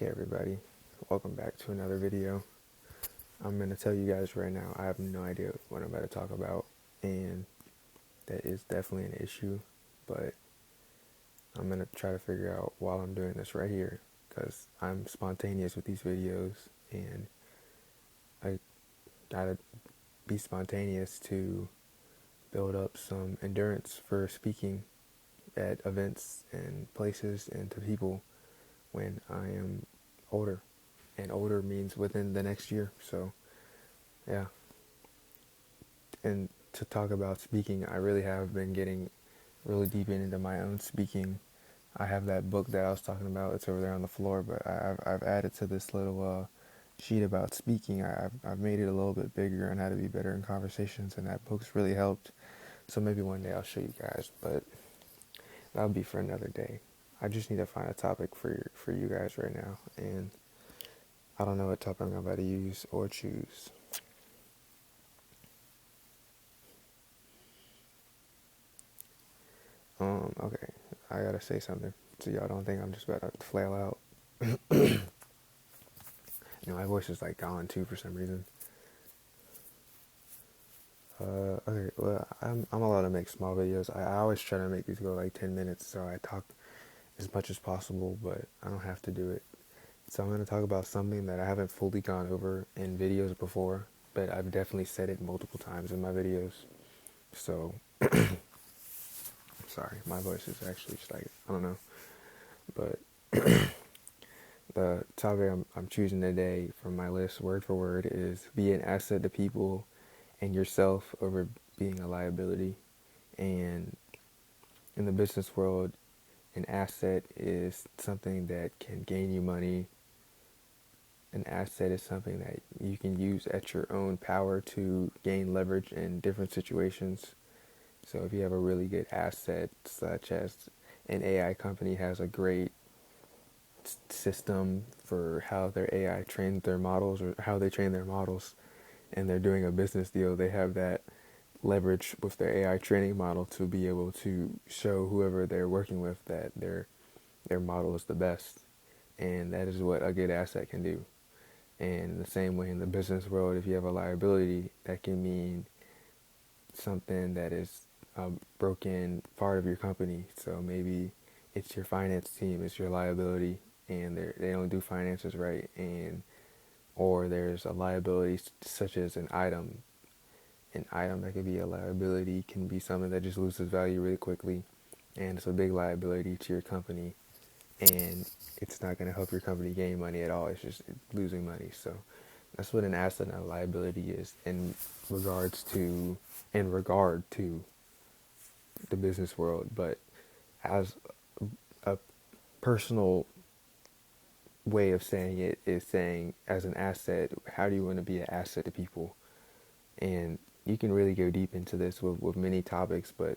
Okay, everybody, welcome back to another video. I'm going to tell you guys right now, I have no idea what I'm about to talk about, and that is definitely an issue, but I'm going to try to figure out while I'm doing this right here, because I'm spontaneous with these videos, and I gotta be spontaneous to build up some endurance for speaking at events and places and to people when I am older. And older means within the next year. So, yeah. And to talk about speaking, I really have been getting really deep into my own speaking. I have that book that I was talking about. It's over there on the floor, but I've added to this little sheet about speaking. I've made it a little bit bigger on how to be better in conversations, and that book's really helped. So maybe one day I'll show you guys, but that'll be for another day. I just need to find a topic for you guys right now, and I don't know what topic I'm about to use or choose. Okay, I gotta say something so y'all don't think I'm just about to flail out. My voice is like gone too for some reason. Okay, well, I'm allowed to make small videos. I always try to make these go like 10 minutes, so I talk as much as possible, but I don't have to do it. So I'm gonna talk about something that I haven't fully gone over in videos before, but I've definitely said it multiple times in my videos. So, sorry, my voice is actually just like, I don't know, but the topic I'm choosing today from my list, word for word, is be an asset to people and yourself over being a liability. And in the business world, an asset is something that can gain you money. An asset is something that you can use at your own power to gain leverage in different situations. So if you have a really good asset, such as an AI company has a great system for how their AI trains their models or how they train their models, and they're doing a business deal, they have that leverage with their AI training model to be able to show whoever they're working with that their model is the best. And that is what a good asset can do. And in the same way in the business world, if you have a liability, that can mean something that is a broken part of your company. So maybe it's your finance team, it's your liability, and they don't do finances right, and or there's a liability such as an item. An item that could be a liability can be something that just loses value really quickly, and it's a big liability to your company, and it's not going to help your company gain money at all. It's just losing money. So that's what an asset and a liability is in regard to the business world. But as a personal way of saying it is saying, as an asset, how do you want to be an asset to people? And you can really go deep into this with many topics, but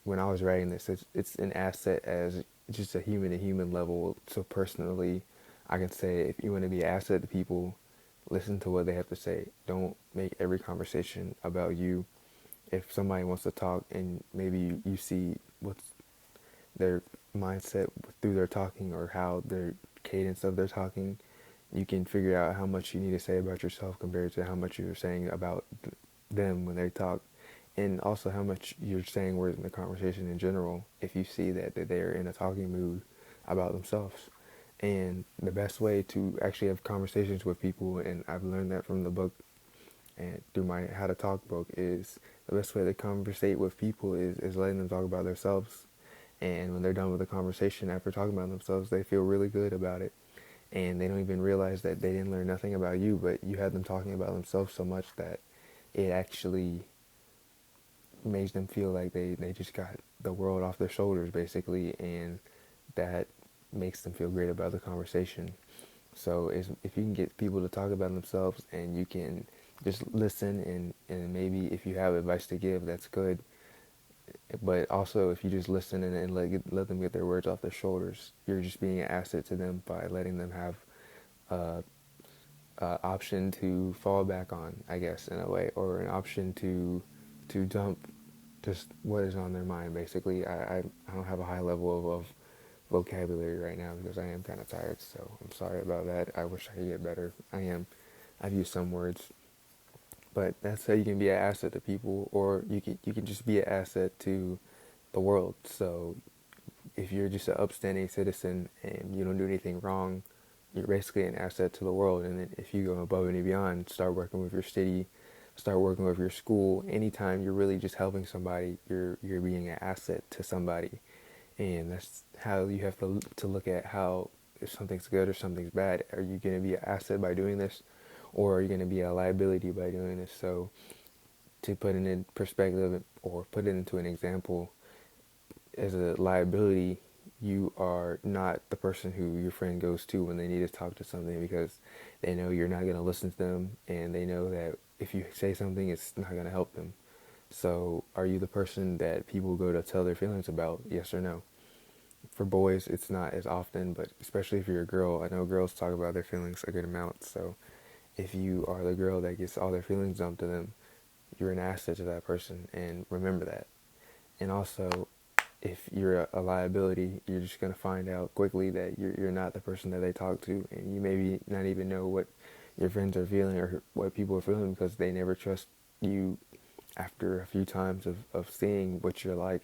when I was writing this, it's an asset as just a human to human level. So personally, I can say if you want to be an asset to people, listen to what they have to say. Don't make every conversation about you. If somebody wants to talk and maybe you see what's their mindset through their talking or how their cadence of their talking, you can figure out how much you need to say about yourself compared to how much you're saying about them when they talk, and also how much you're saying words in the conversation in general if you see that they're in a talking mood about themselves. And the best way to actually have conversations with people, and I've learned that from the book and through my How to Talk book, is the best way to conversate with people is letting them talk about themselves. And when they're done with the conversation after talking about themselves, they feel really good about it. And they don't even realize that they didn't learn nothing about you, but you had them talking about themselves so much that it actually makes them feel like they just got the world off their shoulders, basically, and that makes them feel great about the conversation. So if you can get people to talk about themselves and you can just listen, and maybe if you have advice to give, that's good. But also if you just listen and let them get their words off their shoulders, you're just being an asset to them by letting them have option to fall back on, I guess, in a way, or an option to dump just what is on their mind. Basically, I don't have a high level of vocabulary right now because I am kind of tired. So I'm sorry about that. I wish I could get better. I've used some words, but that's how you can be an asset to people, or you can just be an asset to the world. So if you're just an upstanding citizen and you don't do anything wrong, you're basically an asset to the world. And then if you go above and beyond, start working with your city, start working with your school. Anytime you're really just helping somebody, you're being an asset to somebody. And that's how you have to look at how, if something's good or something's bad. Are you going to be an asset by doing this, or are you going to be a liability by doing this? So to put it in perspective or put it into an example, as a liability, you are not the person who your friend goes to when they need to talk to something, because they know you're not going to listen to them, and they know that if you say something, it's not going to help them. So are you the person that people go to tell their feelings about? Yes or no? For boys, it's not as often, but especially if you're a girl, I know girls talk about their feelings a good amount. So if you are the girl that gets all their feelings dumped to them, you're an asset to that person, and remember that. And also, if you're a liability, you're just going to find out quickly that you're not the person that they talk to, and you maybe not even know what your friends are feeling or what people are feeling, because they never trust you after a few times of seeing what you're like.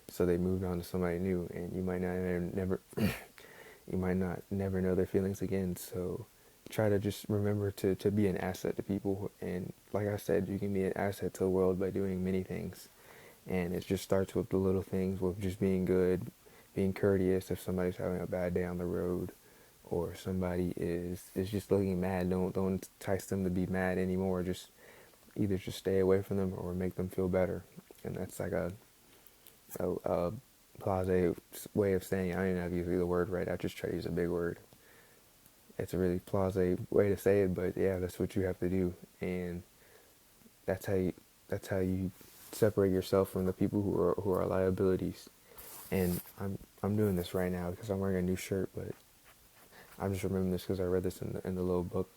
So they moved on to somebody new, and you might not never you might not never know their feelings again. So try to just remember to be an asset to people. And like I said, you can be an asset to the world by doing many things. And it just starts with the little things, with just being good, being courteous if somebody's having a bad day on the road, or somebody is just looking mad. Don't entice them to be mad anymore. Just either just stay away from them or make them feel better. And that's like a blase way of saying it. I don't even know if you use the word right. I just try to use a big word. It's a really blase way to say it, but yeah, that's what you have to do, and that's how you separate yourself from the people who are liabilities. And I'm doing this right now because I'm wearing a new shirt, but I'm just remembering this because I read this in the little book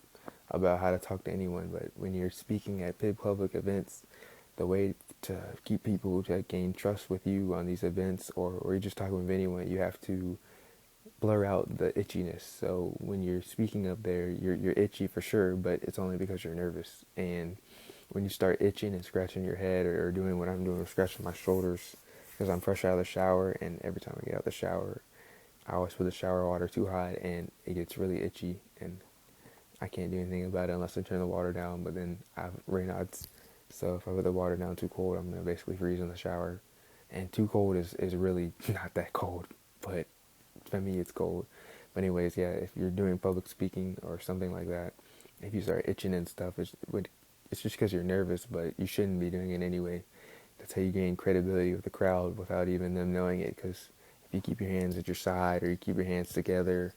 about how to talk to anyone. But when you're speaking at big public events, the way to keep people to gain trust with you on these events, or you're just talking with anyone, you have to blur out the itchiness. So when you're speaking up there, you're itchy for sure, but it's only because you're nervous. And when you start itching and scratching your head, or doing what I'm doing, scratching my shoulders, because I'm fresh out of the shower, and every time I get out of the shower, I always put the shower water too hot, and it gets really itchy, and I can't do anything about it unless I turn the water down. But then I have Raynaud's, so if I put the water down too cold, I'm gonna basically freeze in the shower. And too cold is really not that cold, but for me it's cold. But anyways, yeah, if you're doing public speaking or something like that, if you start itching and stuff, it's just because you're nervous, but you shouldn't be doing it anyway. That's how you gain credibility with the crowd without even them knowing it. Because if you keep your hands at your side, or you keep your hands together,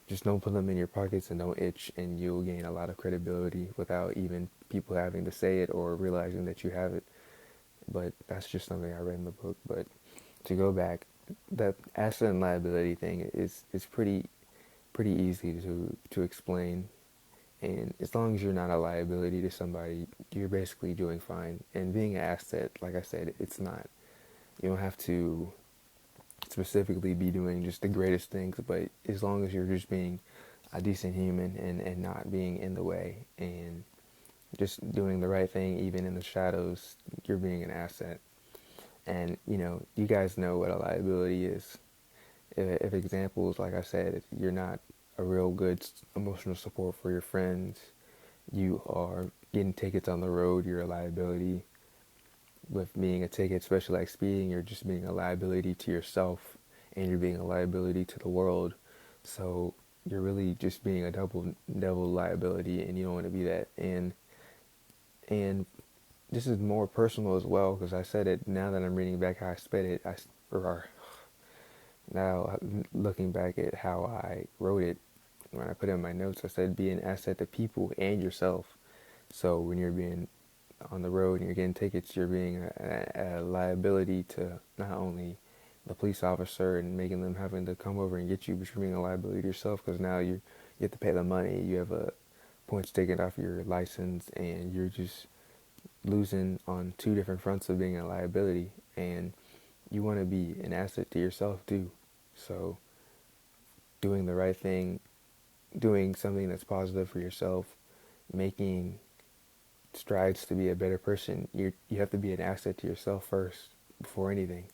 just don't put them in your pockets and don't itch, and you'll gain a lot of credibility without even people having to say it or realizing that you have it. But that's just something I read in the book. But to go back, that asset and liability thing is pretty easy to explain. And as long as you're not a liability to somebody, you're basically doing fine. And being an asset, like I said, it's not, you don't have to specifically be doing just the greatest things, but as long as you're just being a decent human, and not being in the way, and just doing the right thing even in the shadows, you're being an asset. And you guys know what a liability is. If examples, like I said, if you're not a real good emotional support for your friends, you are getting tickets on the road, you're a liability. With being a ticket, especially like speeding, you're just being a liability to yourself, and you're being a liability to the world. So you're really just being a double liability, and you don't want to be that. And this is more personal as well, because I said it, now that I'm reading back how I said it, or now looking back at how I wrote it, when I put it in my notes, I said be an asset to people and yourself. So when you're being on the road and you're getting tickets, you're being a liability to not only the police officer and making them having to come over and get you, but you're being a liability to yourself, because now you have to pay the money. You have points taken off your license, and you're just losing on two different fronts of being a liability. And you want to be an asset to yourself too. So doing the right thing, doing something that's positive for yourself, making strides to be a better person, you have to be an asset to yourself first before anything.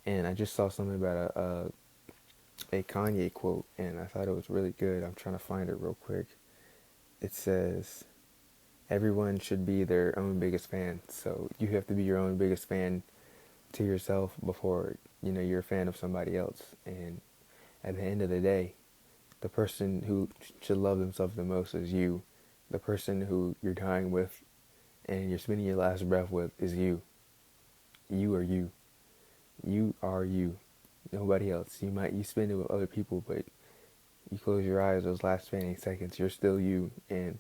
And I just saw something about a Kanye quote, and I thought it was really good. I'm trying to find it real quick. It says, "Everyone should be their own biggest fan." So you have to be your own biggest fan to yourself before you're a fan of somebody else. And at the end of the day, the person who should love themselves the most is you. The person who you're dying with and you're spending your last breath with is you. You are you. You are you. Nobody else. You spend it with other people, but you close your eyes those last 20 seconds, you're still you, and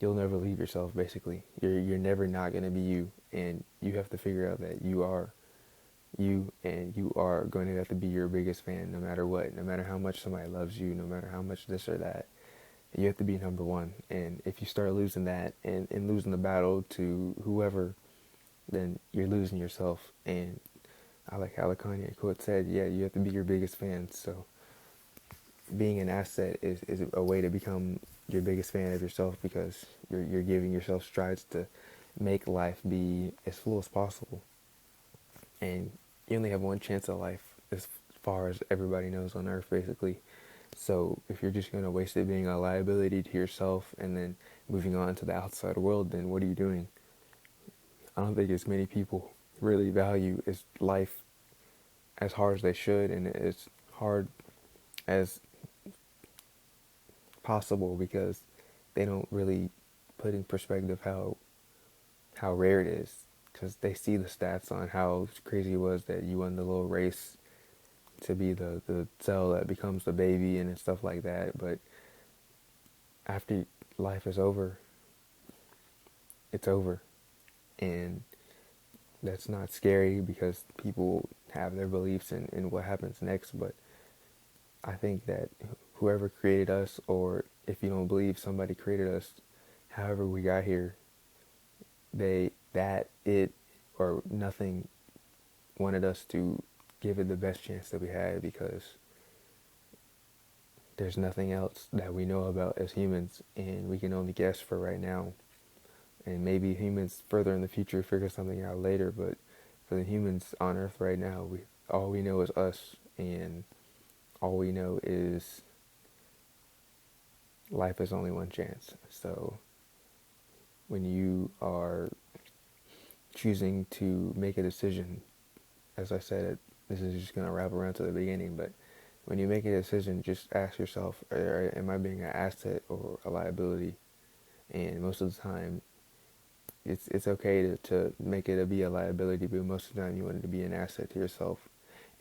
you'll never leave yourself. Basically, you're never not gonna be you, and you have to figure out that you are you, and you are going to have to be your biggest fan no matter what, no matter how much somebody loves you, no matter how much this or that. You have to be number one, and if you start losing that and losing the battle to whoever, then you're losing yourself. And I like how the Kanye quote said, yeah, you have to be your biggest fan. So being an asset is a way to become your biggest fan of yourself, because you're giving yourself strides to make life be as full as possible. And you only have one chance at life, as far as everybody knows on earth, basically. So if you're just going to waste it being a liability to yourself and then moving on to the outside world, then what are you doing? I don't think as many people really value is life as hard as they should, and as hard as possible, because they don't really put in perspective how rare it is, because they see the stats on how crazy it was that you won the little race to be the cell that becomes the baby and stuff like that. But after life is over, it's over. And that's not scary, because people have their beliefs in what happens next. But I think that whoever created us, or if you don't believe somebody created us, however we got here, it or nothing wanted us to give it the best chance that we had, because there's nothing else that we know about as humans, and we can only guess for right now. And maybe humans further in the future figure something out later, but for the humans on Earth right now, all we know is us, and all we know is life is only one chance. So when you are choosing to make a decision, as I said, this is just going to wrap around to the beginning, but when you make a decision, just ask yourself, am I being an asset or a liability? And most of the time, it's okay to make it be a liability, but most of the time you want it to be an asset to yourself.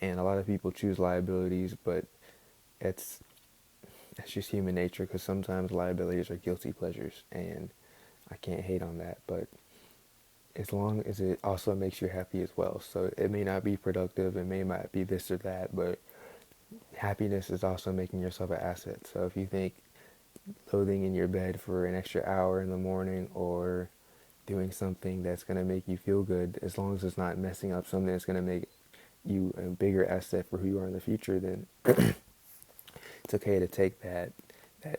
And a lot of people choose liabilities, but it's just human nature, because sometimes liabilities are guilty pleasures, and I can't hate on that. But as long as it also makes you happy as well. So it may not be productive, it may not be this or that, but happiness is also making yourself an asset. So if you think loathing in your bed for an extra hour in the morning, or doing something that's going to make you feel good, as long as it's not messing up something that's going to make you a bigger asset for who you are in the future, then it's okay to take that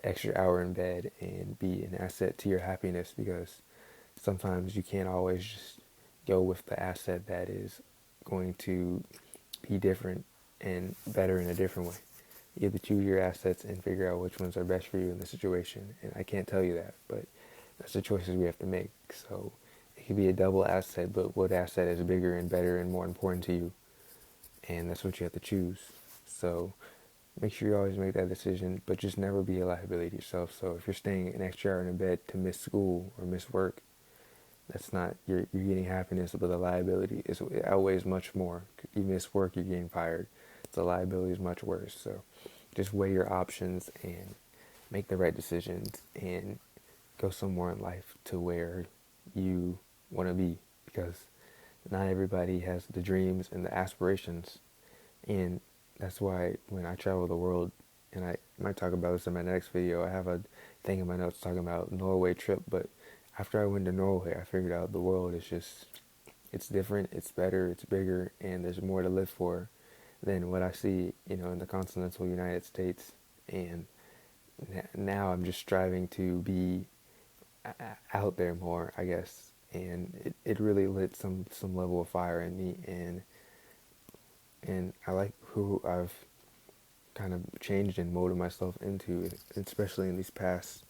extra hour in bed and be an asset to your happiness, because sometimes you can't always just go with the asset that is going to be different and better in a different way. You have to choose your assets and figure out which ones are best for you in the situation. And I can't tell you that, but that's the choices we have to make. So it could be a double asset, but what asset is bigger and better and more important to you? And that's what you have to choose. So make sure you always make that decision, but just never be a liability to yourself. So if you're staying an extra hour in bed to miss school or miss work, that's not, you're getting happiness, but the liability it outweighs much more. You miss work, you're getting fired. The liability is much worse. So just weigh your options and make the right decisions, and go somewhere in life to where you want to be, because not everybody has the dreams and the aspirations. And that's why when I travel the world, and I might talk about this in my next video, I have a thing in my notes talking about Norway trip, but after I went to Norway, I figured out the world is just, it's different, it's better, it's bigger, and there's more to live for than what I see, in the continental United States. And now I'm just striving to be out there more, I guess. And it really lit some level of fire in me, and I like who I've kind of changed and molded myself into, especially in these past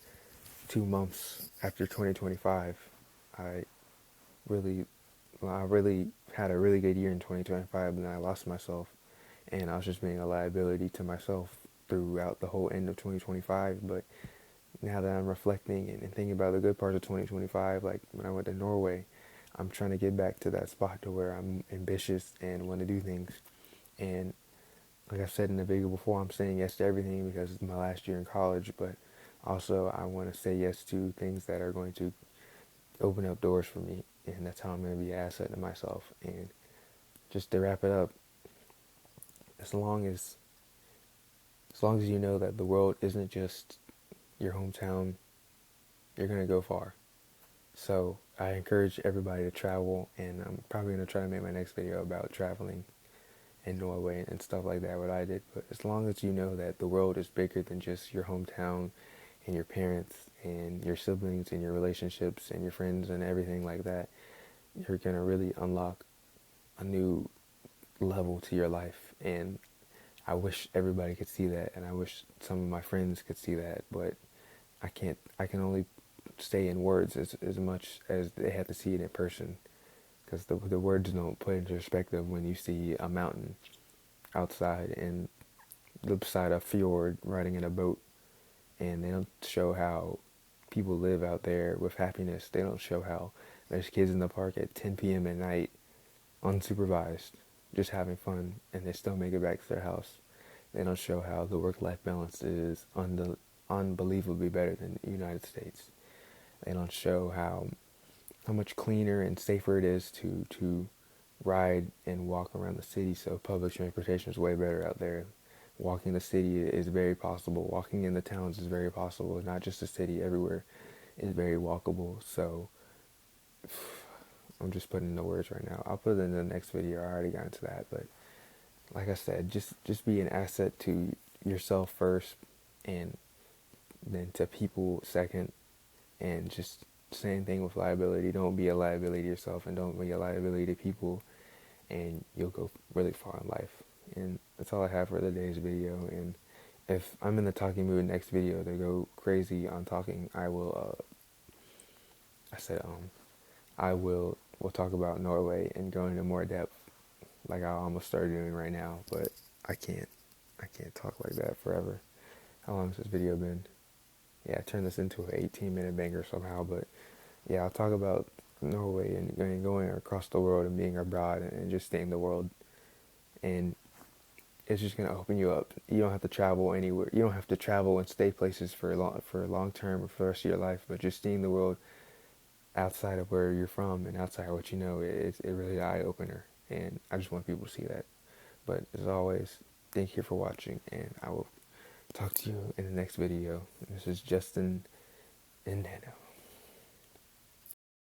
2 months after 2025. I really, I really had a really good year in 2025, and then I lost myself, and I was just being a liability to myself throughout the whole end of 2025. But now that I'm reflecting and thinking about the good parts of 2025, like when I went to Norway, I'm trying to get back to that spot to where I'm ambitious and want to do things. And like I said in the video before, I'm saying yes to everything because it's my last year in college, but also I want to say yes to things that are going to open up doors for me, and that's how I'm going to be an asset to myself. And just to wrap it up, as long as you know that the world isn't just your hometown, you're going to go far. So I encourage everybody to travel, and I'm probably going to try to make my next video about traveling in Norway and stuff like that, what I did. But as long as you know that the world is bigger than just your hometown and your parents and your siblings and your relationships and your friends and everything like that, you're going to really unlock a new level to your life. And I wish everybody could see that, and I wish some of my friends could see that, but I can't. I can only say in words as much as they have to see it in person, because the words don't put into perspective when you see a mountain outside and beside a fjord riding in a boat, and they don't show how people live out there with happiness. They don't show how there's kids in the park at 10 p.m. at night, unsupervised, just having fun, and they still make it back to their house. They don't show how the work-life balance is unbelievably better than the United States. They don't show how much cleaner and safer it is to ride and walk around the city. So public transportation is way better out there. Walking the city is very possible. Walking in the towns is very possible. Not just the city, everywhere is very walkable. So I'm just putting in the words right now. I'll put it in the next video. I already got into that, but like I said, just be an asset to yourself first, and then to people second, and just same thing with liability. Don't be a liability to yourself, and don't be a liability to people, and you'll go really far in life. And that's all I have for today's video. And if I'm in the talking mood next video to go crazy on talking, I will. We'll talk about Norway and go into more depth, like I almost started doing right now. But I can't talk like that forever. How long has this video been? Yeah, I turned this into an 18-minute banger somehow, but yeah, I'll talk about Norway and going across the world and being abroad and just seeing the world. And it's just gonna open you up. You don't have to travel anywhere. You don't have to travel and stay places for long term or for the rest of your life. But just seeing the world outside of where you're from and outside of what you know, it's really an eye opener. And I just want people to see that. But as always, thank you for watching, and I will talk to you in the next video. This is Justin and Nano.